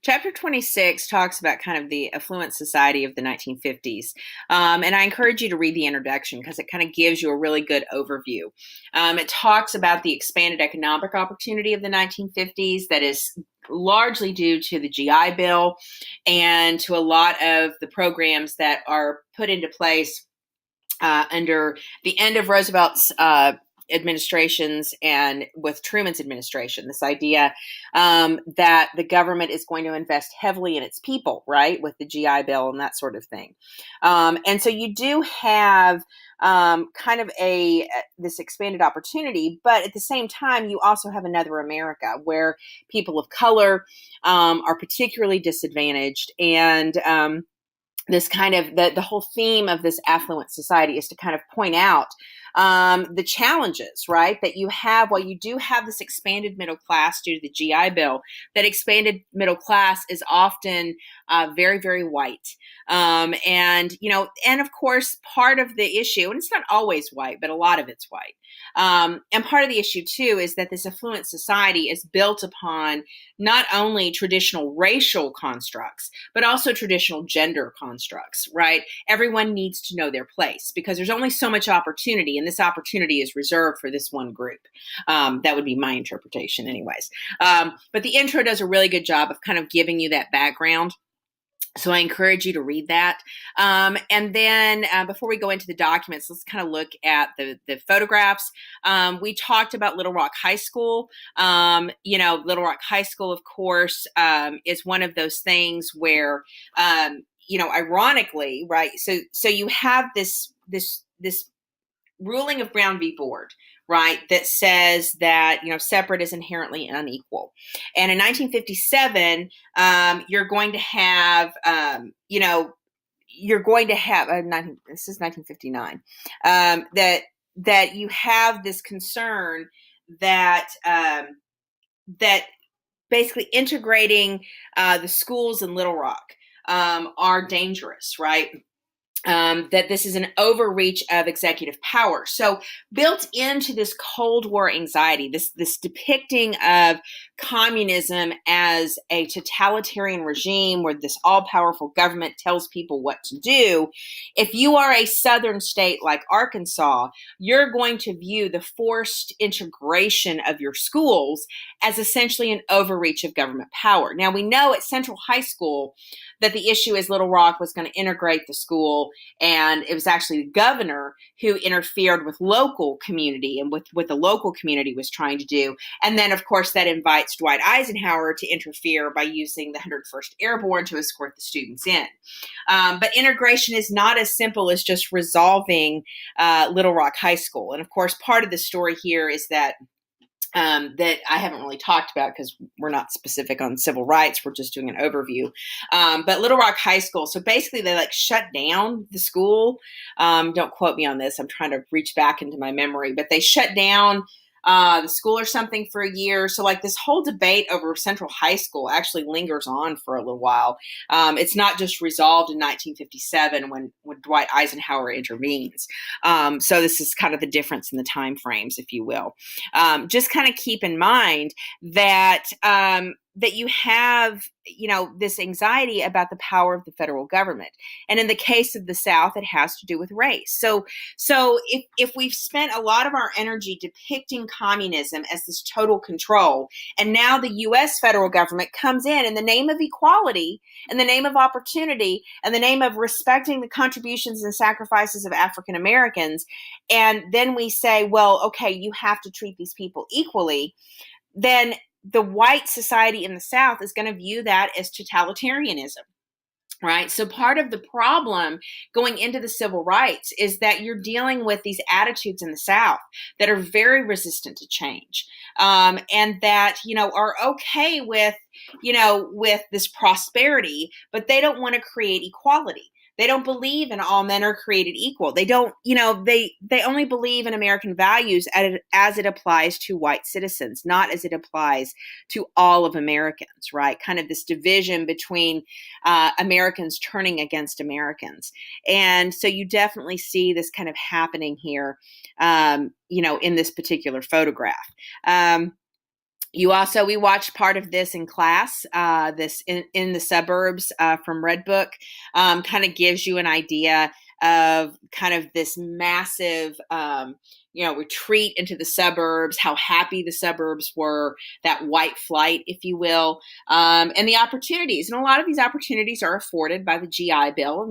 Chapter 26 talks about kind of the affluent society of the 1950s. And I encourage you to read the introduction because it kind of gives you a really good overview. It talks about the expanded economic opportunity of the 1950s that is largely due to the GI Bill and to a lot of the programs that are put into place under the end of Roosevelt's administrations and with Truman's administration, this idea that the government is going to invest heavily in its people, right, with the GI Bill and that sort of thing. And so you do have kind of this expanded opportunity, but at the same time, you also have another America where people of color are particularly disadvantaged and this kind of the whole theme of this affluent society is to kind of point out the challenges, right, that you have while you do have this expanded middle class due to the GI Bill. That expanded middle class is often very, very white. And of course, part of the issue, and it's not always white, but a lot of it's white. And part of the issue, too, is that this affluent society is built upon not only traditional racial constructs, but also traditional gender constructs, right? Everyone needs to know their place because there's only so much opportunity, and this opportunity is reserved for this one group. That would be my interpretation, anyways. But the intro does a really good job of kind of giving you that background. So I encourage you to read that. And then before we go into the documents, let's kind of look at the photographs. We talked about Little Rock High School. Little Rock High School, of course, is one of those things where, ironically, right? So you have this ruling of Brown v. Board, right, that says that, separate is inherently unequal. And in 1957, you're going to have, this is 1959, that you have this concern that, that basically integrating the schools in Little Rock are dangerous, right? That this is an overreach of executive power. So built into this Cold War anxiety, this depicting of communism as a totalitarian regime where this all-powerful government tells people what to do, if you are a southern state like Arkansas, you're going to view the forced integration of your schools as essentially an overreach of government power. Now, we know at Central High School that the issue is Little Rock was going to integrate the school, and it was actually the governor who interfered with local community and with what the local community was trying to do. And then, of course, that invites Dwight Eisenhower to interfere by using the 101st Airborne to escort the students in. But integration is not as simple as just resolving Little Rock High School. And, of course, part of the story here is that I haven't really talked about because we're not specific on civil rights. We're just doing an overview. But Little Rock High School, so basically they shut down the school. Don't quote me on this. I'm trying to reach back into my memory, but they shut down the school or something for a year. So this whole debate over Central High School actually lingers on for a little while. It's not just resolved in 1957 when Dwight Eisenhower intervenes. So this is kind of the difference in the time frames, if you will. Just kind of keep in mind that that you have, this anxiety about the power of the federal government. And in the case of the South, it has to do with race. So if we've spent a lot of our energy depicting communism as this total control, and now the U.S. federal government comes in the name of equality, in the name of opportunity, in the name of respecting the contributions and sacrifices of African Americans, and then we say, well, okay, you have to treat these people equally, then the white society in the South is going to view that as totalitarianism, right? So part of the problem going into the civil rights is that you're dealing with these attitudes in the South that are very resistant to change, and that, are okay with, with this prosperity, but they don't want to create equality. They don't believe in all men are created equal. They don't, they only believe in American values as it applies to white citizens, not as it applies to all of Americans, right? Kind of this division between Americans turning against Americans. And so you definitely see this kind of happening here, in this particular photograph. We watched part of this in class, this in the suburbs from Red Book, kind of gives you an idea of kind of this massive, retreat into the suburbs, how happy the suburbs were, that white flight, if you will, and the opportunities. And a lot of these opportunities are afforded by the GI Bill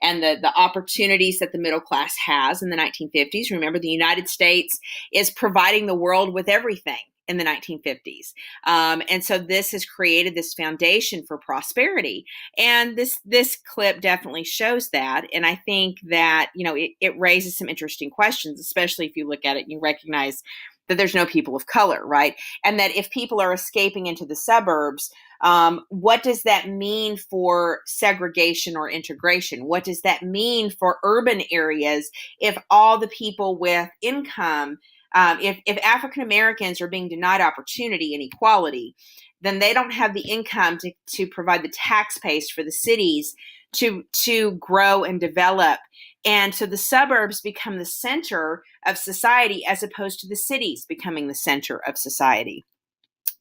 and the opportunities that the middle class has in the 1950s. Remember, the United States is providing the world with everything in the 1950s. And so this has created this foundation for prosperity. And this clip definitely shows that. And I think that, it raises some interesting questions, especially if you look at it and you recognize that there's no people of color, right? And that if people are escaping into the suburbs, what does that mean for segregation or integration? What does that mean for urban areas if all the people with income, if African Americans are being denied opportunity and equality, then they don't have the income to provide the tax base for the cities to grow and develop. And so the suburbs become the center of society as opposed to the cities becoming the center of society.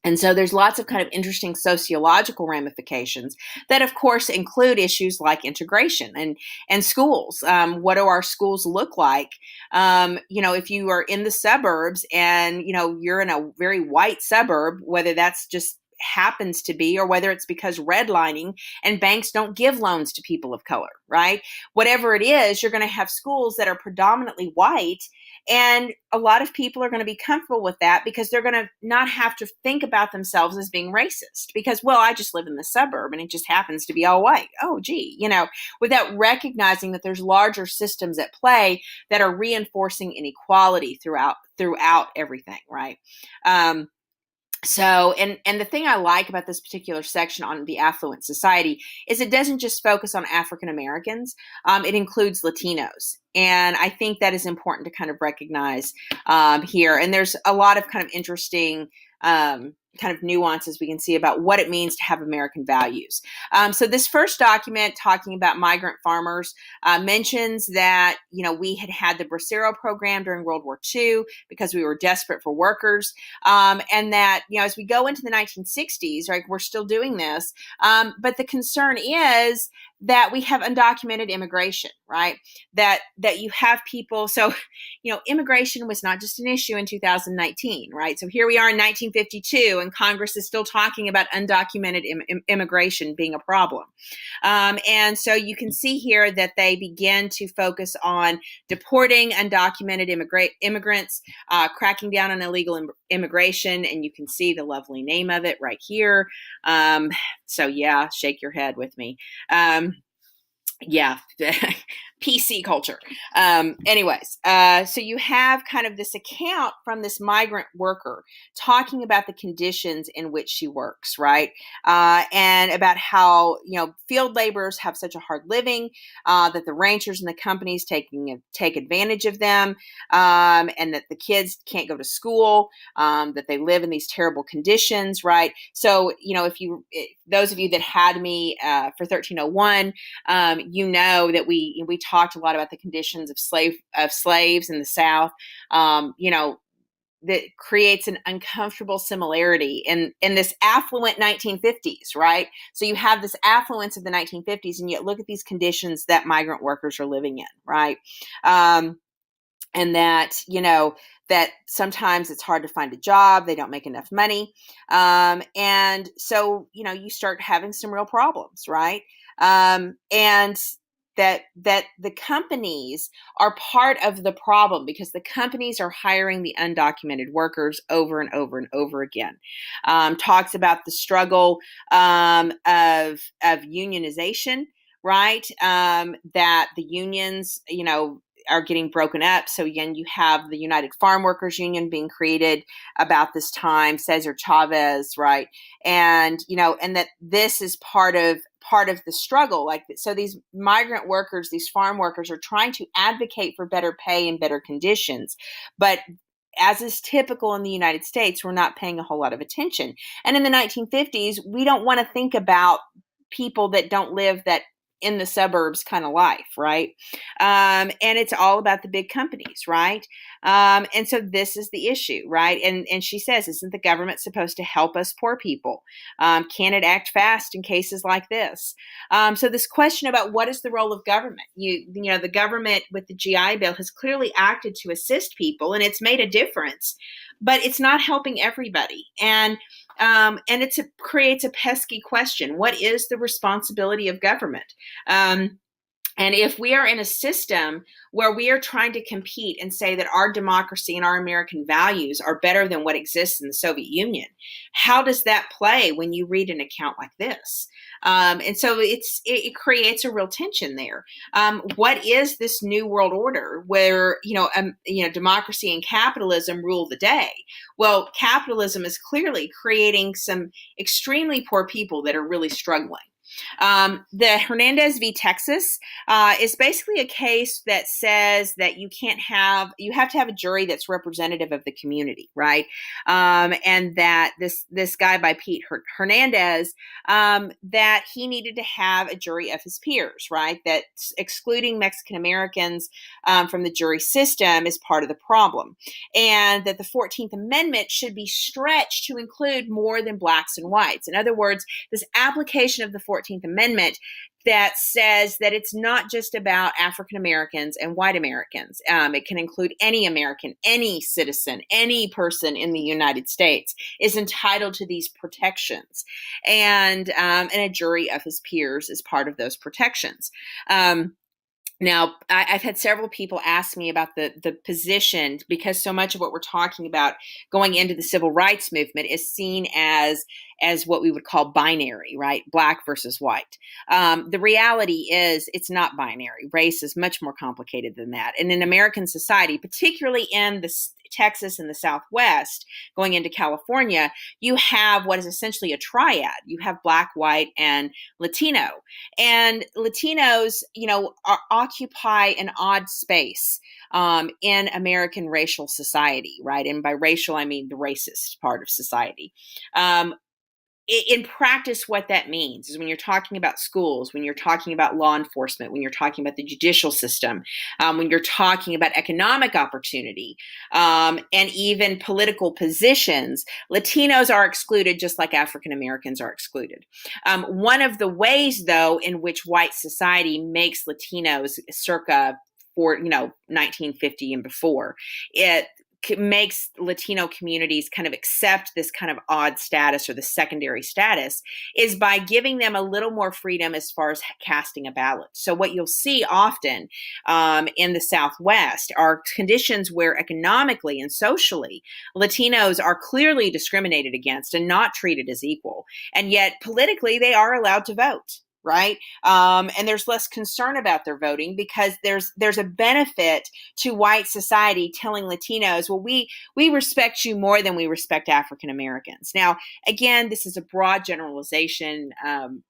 And so there's lots of kind of interesting sociological ramifications that, of course, include issues like integration and schools. What do our schools look like? If you are in the suburbs and, you're in a very white suburb, whether that's just happens to be or whether it's because redlining and banks don't give loans to people of color, right? Whatever it is, you're going to have schools that are predominantly white. And a lot of people are going to be comfortable with that because they're going to not have to think about themselves as being racist because, well, I just live in the suburb and it just happens to be all white. Oh, gee, without recognizing that there's larger systems at play that are reinforcing inequality throughout everything, right? So, and the thing I like about this particular section on the affluent society is it doesn't just focus on African Americans. It includes Latinos. And I think that is important to kind of recognize here. And there's a lot of kind of interesting kind of nuances we can see about what it means to have American values. So this first document talking about migrant farmers mentions that, we had the Bracero program during World War II because we were desperate for workers. And that, as we go into the 1960s, right, we're still doing this. But the concern is that we have undocumented immigration, right? That you have people. So, immigration was not just an issue in 2019, right? So here we are in 1952, and Congress is still talking about undocumented immigration being a problem. And so you can see here that they begin to focus on deporting undocumented immigrants, cracking down on illegal immigration, and you can see the lovely name of it right here. So yeah, shake your head with me. Yeah, PC culture. Anyways, so you have kind of this account from this migrant worker talking about the conditions in which she works, right? And about how, field laborers have such a hard living, that the ranchers and the companies take advantage of them, and that the kids can't go to school, that they live in these terrible conditions, right? So, those of you that had me for 1301, that we talked a lot about the conditions of slaves in the South. That creates an uncomfortable similarity in this affluent 1950s, right? So you have this affluence of the 1950s, and yet look at these conditions that migrant workers are living in, right? And that, that sometimes it's hard to find a job. They don't make enough money. And so, you start having some real problems, right? And that the companies are part of the problem because the companies are hiring the undocumented workers over and over and over again. Talks about the struggle of unionization, right? That the unions, are getting broken up. So again, you have the United Farm Workers Union being created about this time, Cesar Chavez, right? And, and that this is part of the struggle. So these migrant workers, these farm workers are trying to advocate for better pay and better conditions. But as is typical in the United States, we're not paying a whole lot of attention. And in the 1950s, we don't want to think about people that don't live that in the suburbs kind of life, right? And it's all about the big companies, right? And so this is the issue, right? And she says, isn't the government supposed to help us poor people? Can it act fast in cases like this? So this question about what is the role of government? You know, the government with the GI Bill has clearly acted to assist people, and it's made a difference, but it's not helping everybody. And it creates a pesky question: what is the responsibility of government? And if we are in a system where we are trying to compete and say that our democracy and our American values are better than what exists in the Soviet Union, how does that play when you read an account like this? And so it creates a real tension there. What is this new world order where democracy and capitalism rule the day? Well, capitalism is clearly creating some extremely poor people that are really struggling. The Hernandez v. Texas is basically a case that says that you have to have a jury that's representative of the community, right? And that this guy by Pete Hernandez, that he needed to have a jury of his peers, right? That excluding Mexican Americans from the jury system is part of the problem, and that the 14th Amendment should be stretched to include more than blacks and whites. In other words, this application of the 14th Amendment that says that it's not just about African Americans and white Americans. It can include any American, any citizen, any person in the United States is entitled to these protections. And a jury of his peers is part of those protections. Now, I've had several people ask me about the position, because so much of what we're talking about going into the civil rights movement is seen as what we would call binary, right? Black versus white. The reality is it's not binary. Race is much more complicated than that. And in American society, particularly in Texas and the Southwest, going into California, you have what is essentially a triad. You have Black, white, and Latino. And Latinos, occupy an odd space in American racial society, right? And by racial, I mean the racist part of society. In practice, what that means is when you're talking about schools, when you're talking about law enforcement, when you're talking about the judicial system, when you're talking about economic opportunity, and even political positions, Latinos are excluded just like African Americans are excluded. One of the ways, though, in which white society makes Latinos circa 1950 and before, it makes Latino communities kind of accept this kind of odd status or the secondary status is by giving them a little more freedom as far as casting a ballot. So what you'll see often in the Southwest are conditions where economically and socially Latinos are clearly discriminated against and not treated as equal. And yet politically they are allowed to vote. Right. And there's less concern about their voting because there's a benefit to white society telling Latinos, well, we respect you more than we respect African Americans. Now, again, this is a broad generalization. I'm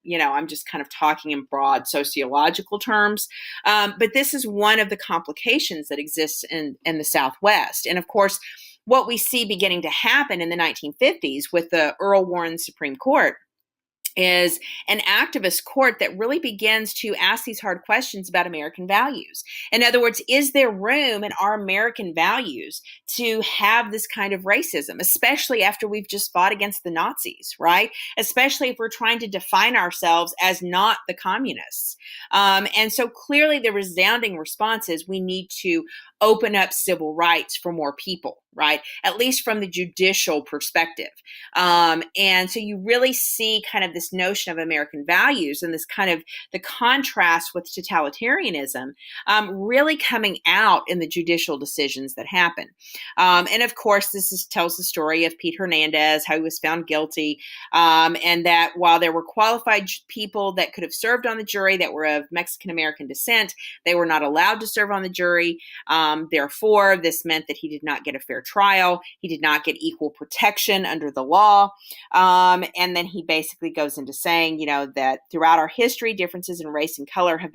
just kind of talking in broad sociological terms. But this is one of the complications that exists in the Southwest. And of course, what we see beginning to happen in the 1950s with the Earl Warren Supreme Court is an activist court that really begins to ask these hard questions about American values. In other words, is there room in our American values to have this kind of racism, especially after we've just fought against the Nazis, right? Especially if we're trying to define ourselves as not the communists. And so clearly the resounding response is we need to open up civil rights for more people, right? At least from the judicial perspective. And so you really see kind of this notion of American values and this kind of the contrast with totalitarianism really coming out in the judicial decisions that happen. And of course, this tells the story of Pete Hernandez, how he was found guilty, and that while there were qualified people that could have served on the jury that were of Mexican American descent, they were not allowed to serve on the jury. Therefore, this meant that he did not get a fair trial. He did not get equal protection under the law. And then he basically goes into saying, that throughout our history, differences in race and color have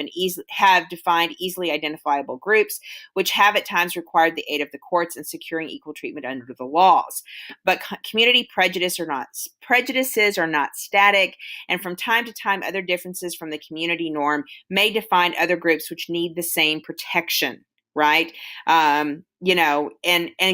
defined easily identifiable groups, which have at times required the aid of the courts in securing equal treatment under the laws. But community prejudices are not static, and from time to time, other differences from the community norm may define other groups which need the same protection. Right. And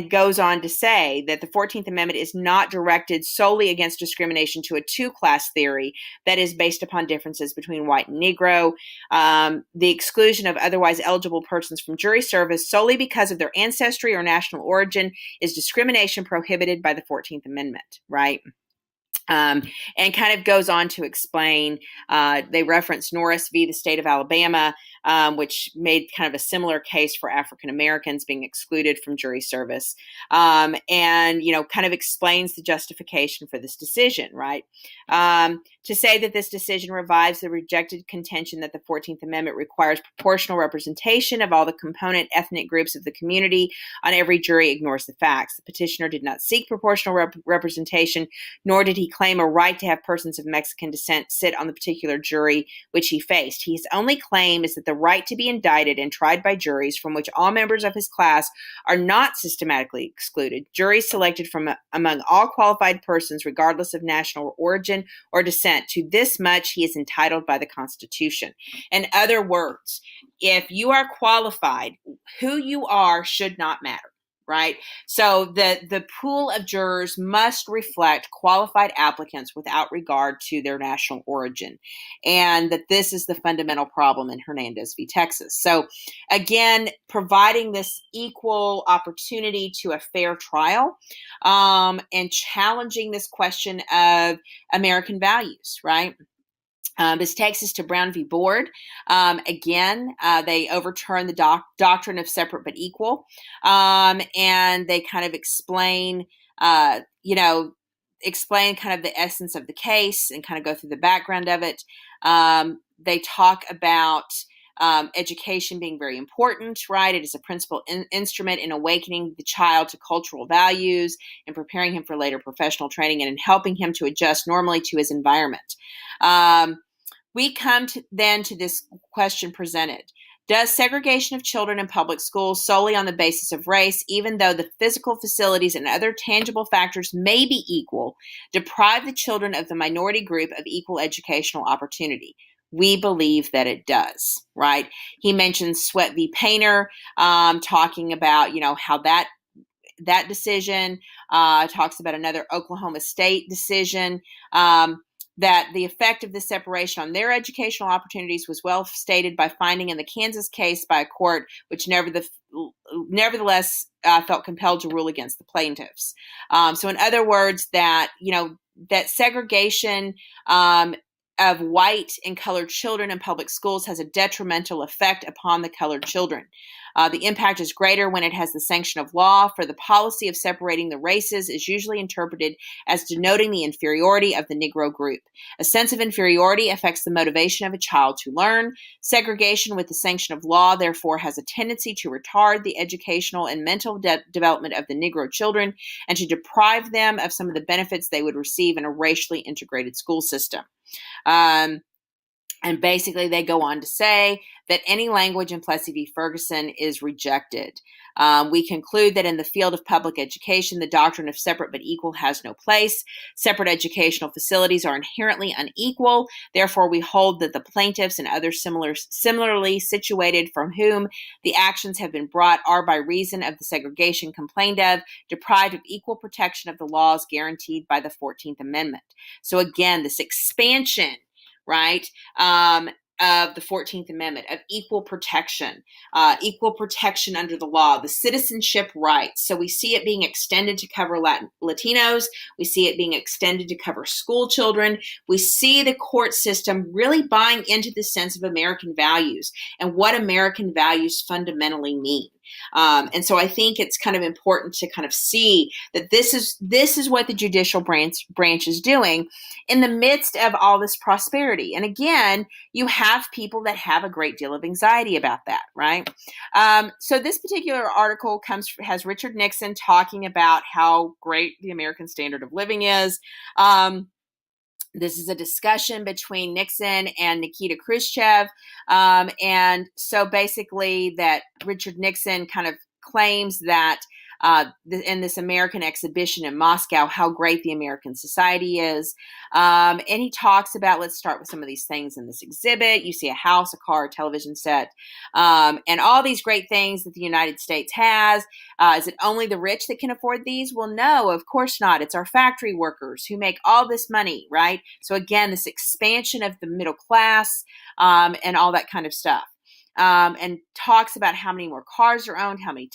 goes on to say that the 14th Amendment is not directed solely against discrimination to a two-class theory that is based upon differences between white and Negro. The exclusion of otherwise eligible persons from jury service solely because of their ancestry or national origin is discrimination prohibited by the 14th Amendment. Right. And kind of goes on to explain, they reference Norris v. the state of Alabama, which made kind of a similar case for African Americans being excluded from jury service, and, kind of explains the justification for this decision, right? To say that this decision revives the rejected contention that the 14th Amendment requires proportional representation of all the component ethnic groups of the community on every jury ignores the facts. The petitioner did not seek proportional representation, nor did he claim a right to have persons of Mexican descent sit on the particular jury which he faced. His only claim is that the right to be indicted and tried by juries from which all members of his class are not systematically excluded, juries selected from among all qualified persons regardless of national origin or descent. To this much he is entitled by the Constitution. In other words, if you are qualified, who you are should not matter. Right? So the pool of jurors must reflect qualified applicants without regard to their national origin. And that this is the fundamental problem in Hernandez v. Texas. So again, providing this equal opportunity to a fair trial, and challenging this question of American values, right? This takes us to Brown v. Board. Again, they overturn the doctrine of separate but equal, and they kind of explain, explain kind of the essence of the case and kind of go through the background of it. They talk about education being very important, right? It is a principal instrument in awakening the child to cultural values and preparing him for later professional training and in helping him to adjust normally to his environment. We come to this question presented. Does segregation of children in public schools solely on the basis of race, even though the physical facilities and other tangible factors may be equal, deprive the children of the minority group of equal educational opportunity? We believe that it does, right? He mentions Sweat v. Painter, talking about, how that decision talks about another Oklahoma State decision, that the effect of this separation on their educational opportunities was well stated by finding in the Kansas case by a court which nevertheless felt compelled to rule against the plaintiffs. So in other words, that segregation of white and colored children in public schools has a detrimental effect upon the colored children. The impact is greater when it has the sanction of law, for the policy of separating the races is usually interpreted as denoting the inferiority of the Negro group. A sense of inferiority affects the motivation of a child to learn. Segregation with the sanction of law, therefore, has a tendency to retard the educational and mental development of the Negro children and to deprive them of some of the benefits they would receive in a racially integrated school system. And basically, they go on to say that any language in Plessy v. Ferguson is rejected. We conclude that in the field of public education, the doctrine of separate but equal has no place. Separate educational facilities are inherently unequal. Therefore, we hold that the plaintiffs and others similarly situated from whom the actions have been brought are, by reason of the segregation complained of, deprived of equal protection of the laws guaranteed by the 14th Amendment. So again, this expansion, right, of the 14th Amendment, of equal protection under the law, the citizenship rights. So we see it being extended to cover Latinos. We see it being extended to cover school children. We see the court system really buying into the sense of American values and what American values fundamentally mean. And so I think it's kind of important to kind of see that this is what the judicial branch is doing in the midst of all this prosperity. And again, you have people that have a great deal of anxiety about that, right? So this particular article has Richard Nixon talking about how great the American standard of living is. This is a discussion between Nixon and Nikita Khrushchev. And so basically that Richard Nixon kind of claims that in this American exhibition in Moscow, how great the American society is. And he talks about, let's start with some of these things in this exhibit. You see a house, a car, a television set, and all these great things that the United States has. Is it only the rich that can afford these? Well, no, of course not. It's our factory workers who make all this money, right? So again, this expansion of the middle class and all that kind of stuff. And talks about how many more cars are owned, how many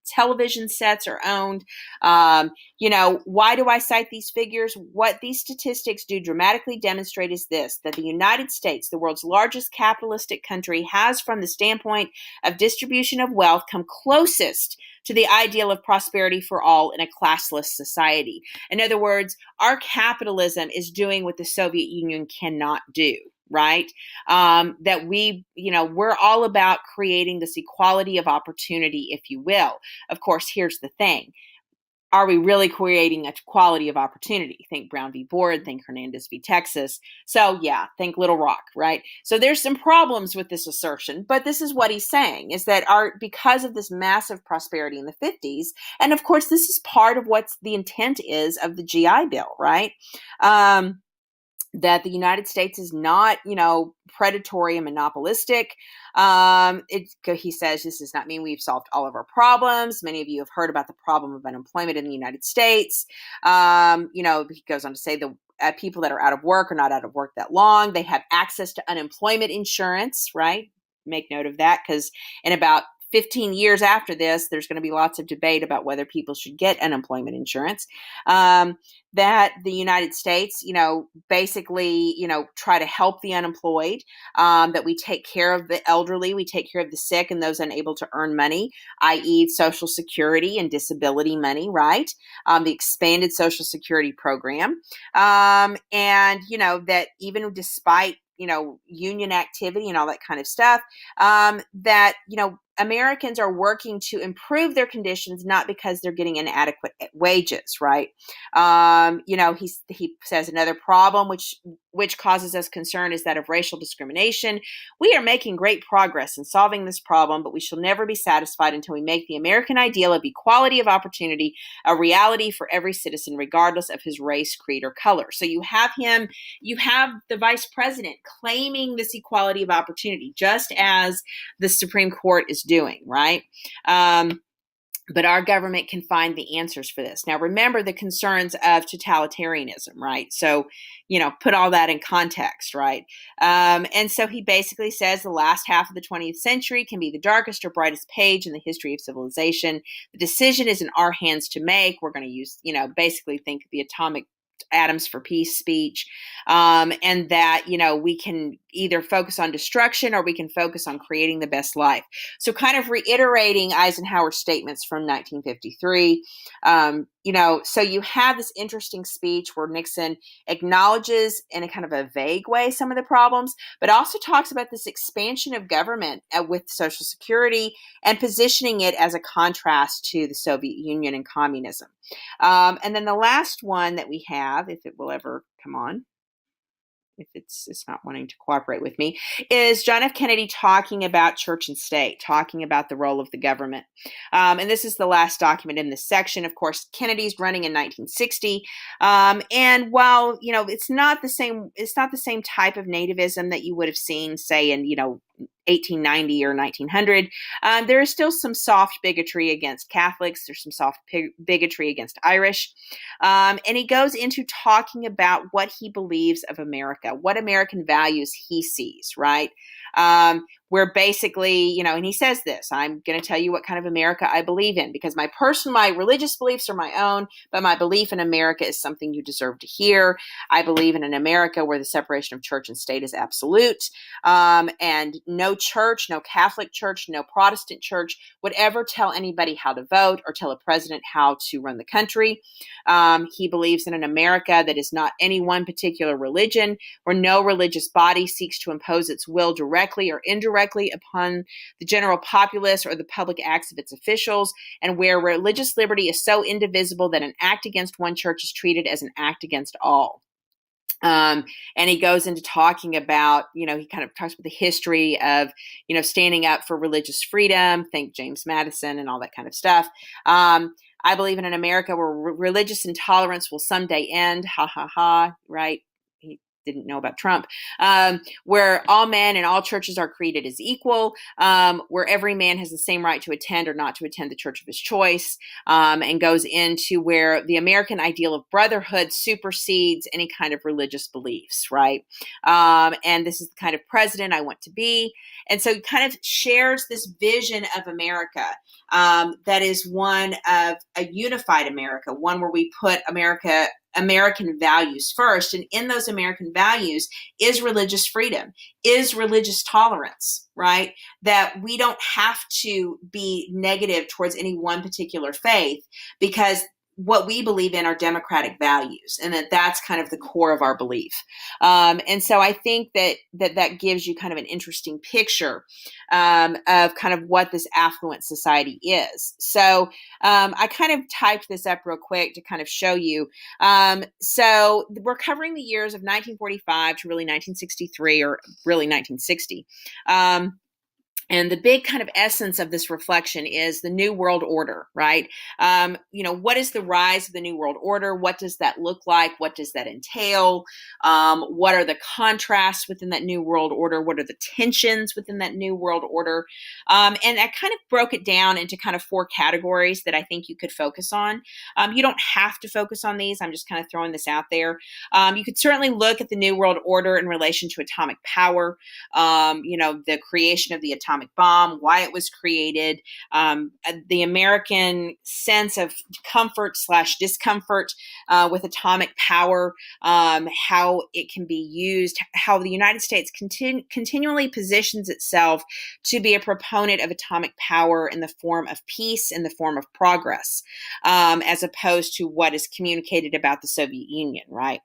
television sets are owned. Why do I cite these figures? What these statistics do dramatically demonstrate is this, that the United States, the world's largest capitalistic country, has, from the standpoint of distribution of wealth, come closest to the ideal of prosperity for all in a classless society. In other words, our capitalism is doing what the Soviet Union cannot do. Right? That we're all about creating this equality of opportunity, if you will. Of course, here's the thing. Are we really creating a equality of opportunity? Think Brown v. Board, think Hernandez v. Texas. So yeah, think Little Rock, right? So there's some problems with this assertion, but this is what he's saying, is that because of this massive prosperity in the 50s, and of course, this is part of what the intent is of the GI Bill, right? That the United States is not, predatory and monopolistic. He says this does not mean we've solved all of our problems. Many of you have heard about the problem of unemployment in the United States. He goes on to say the people that are out of work are not out of work that long. They have access to unemployment insurance, right? Make note of that, because in about 15 years after this, there's going to be lots of debate about whether people should get unemployment insurance. That the United States, basically, try to help the unemployed, that we take care of the elderly, we take care of the sick and those unable to earn money, i.e. Social Security and disability money, right? The expanded Social Security program. And, that even despite, union activity and all that kind of stuff, that, Americans are working to improve their conditions, not because they're getting inadequate wages, right? He says another problem which causes us concern is that of racial discrimination. We are making great progress in solving this problem, but we shall never be satisfied until we make the American ideal of equality of opportunity a reality for every citizen, regardless of his race, creed, or color. So you have the vice president claiming this equality of opportunity, just as the Supreme Court is doing, right? But our government can find the answers for this. Now, remember the concerns of totalitarianism, right? So, put all that in context, right? And so he basically says the last half of the 20th century can be the darkest or brightest page in the history of civilization. The decision is in our hands to make. We're going to use, basically think the atomic Atoms for Peace speech, and that, we can either focus on destruction or we can focus on creating the best life. So kind of reiterating Eisenhower's statements from 1953, so you have this interesting speech where Nixon acknowledges in a kind of a vague way some of the problems, but also talks about this expansion of government with Social Security and positioning it as a contrast to the Soviet Union and communism. And then the last one that we have, if it will ever come on, if it's not wanting to cooperate with me, is John F. Kennedy talking about church and state, talking about the role of the government. And this is the last document in this section. Of course, Kennedy's running in 1960. And while, it's not the same type of nativism that you would have seen, say, in, 1890 or 1900, there is still some soft bigotry against Catholics. There's some soft bigotry against Irish. And he goes into talking about what he believes of America, what American values he sees, right? where basically, and he says this, I'm going to tell you what kind of America I believe in, because my religious beliefs are my own, but my belief in America is something you deserve to hear. I believe in an America where the separation of church and state is absolute, and no church, no Catholic church, no Protestant church would ever tell anybody how to vote or tell a president how to run the country. He believes in an America that is not any one particular religion, where no religious body seeks to impose its will directly or indirectly upon the general populace or the public acts of its officials, and where religious liberty is so indivisible that an act against one church is treated as an act against all. And he goes into talking about, he kind of talks about the history of, standing up for religious freedom, think James Madison and all that kind of stuff. I believe in an America where religious intolerance will someday end. Ha ha ha. Right. He didn't know about Trump. Where all men and all churches are created as equal, where every man has the same right to attend or not to attend the church of his choice, and goes into where the American ideal of brotherhood supersedes any kind of religious beliefs, right? And this is the kind of president I want to be. And so he kind of shares this vision of America, that is one of a unified America, one where we put American values first. And in those American values is religious freedom, is religious tolerance, right? That we don't have to be negative towards any one particular faith, because what we believe in are democratic values, and that's kind of the core of our belief. And so I think that gives you kind of an interesting picture of kind of what this affluent society is. So I kind of typed this up real quick to kind of show you. So we're covering the years of 1945 to really 1963, or really 1960. And the big kind of essence of this reflection is the New World Order, right? What is the rise of the New World Order? What does that look like? What does that entail? What are the contrasts within that New World Order? What are the tensions within that New World Order? And I kind of broke it down into kind of 4 categories that I think you could focus on. You don't have to focus on these. I'm just kind of throwing this out there. You could certainly look at the New World Order in relation to atomic power, the creation of the atomic bomb, why it was created, the American sense of comfort / discomfort with atomic power, how it can be used, how the United States continually positions itself to be a proponent of atomic power in the form of peace, in the form of progress, as opposed to what is communicated about the Soviet Union, right?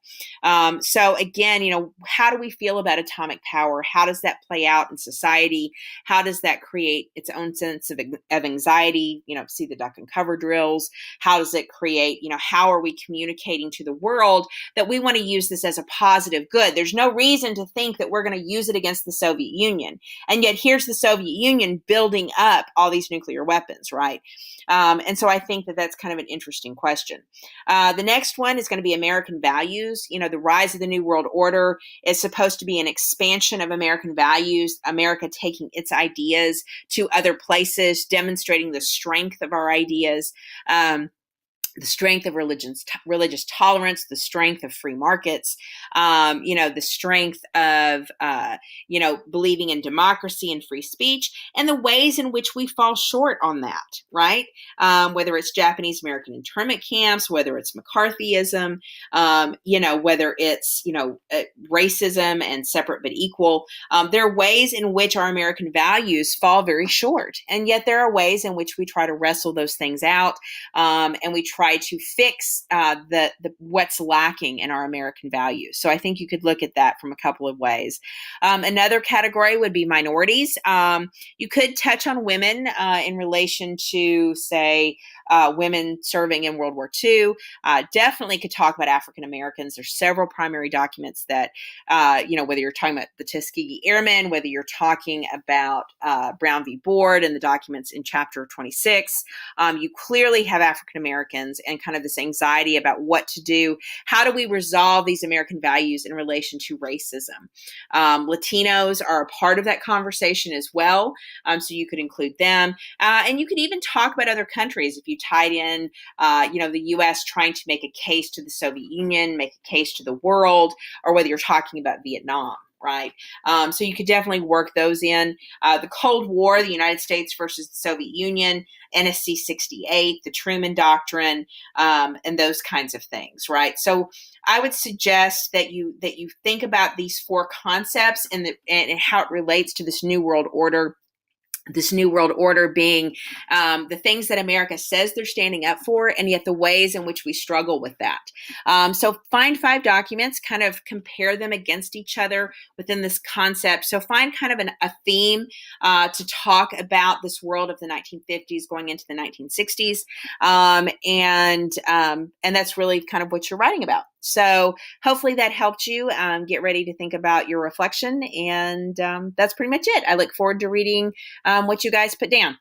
So again, how do we feel about atomic power? How does that play out in society? How does that create its own sense of anxiety? See the duck and cover drills. How does it create, how are we communicating to the world that we want to use this as a positive good? There's no reason to think that we're going to use it against the Soviet Union. And yet here's the Soviet Union building up all these nuclear weapons, right? And so I think that that's kind of an interesting question. The next one is going to be American values. The rise of the New World Order is supposed to be an expansion of American values, America taking its ideas to other places, demonstrating the strength of our ideas. The strength of religious tolerance, the strength of free markets, the strength of, believing in democracy and free speech, and the ways in which we fall short on that, right? Whether it's Japanese American internment camps, whether it's McCarthyism, whether it's, racism and separate but equal. There are ways in which our American values fall very short. And yet there are ways in which we try to wrestle those things out, and we try to fix the what's lacking in our American values. So I think you could look at that from a couple of ways. Another category would be minorities. You could touch on women in relation to, say, women serving in World War II. Definitely could talk about African Americans. There's several primary documents that, whether you're talking about the Tuskegee Airmen, whether you're talking about Brown v. Board and the documents in chapter 26, you clearly have African Americans and kind of this anxiety about what to do. How do we resolve these American values in relation to racism? Latinos are a part of that conversation as well. So you could include them. And you could even talk about other countries. If you tied in, the U.S. trying to make a case to the Soviet Union, make a case to the world, or whether you're talking about Vietnam, right? So you could definitely work those in. The Cold War, the United States versus the Soviet Union, NSC 68, the Truman Doctrine, and those kinds of things, right? So I would suggest that you think about these four concepts and how it relates to this new world order. This new world order being the things that America says they're standing up for, and yet the ways in which we struggle with that. So find 5 documents, kind of compare them against each other within this concept. So find kind of a theme to talk about this world of the 1950s going into the 1960s, and that's really kind of what you're writing about. So hopefully that helped you get ready to think about your reflection, and that's pretty much it. I look forward to reading what you guys put down.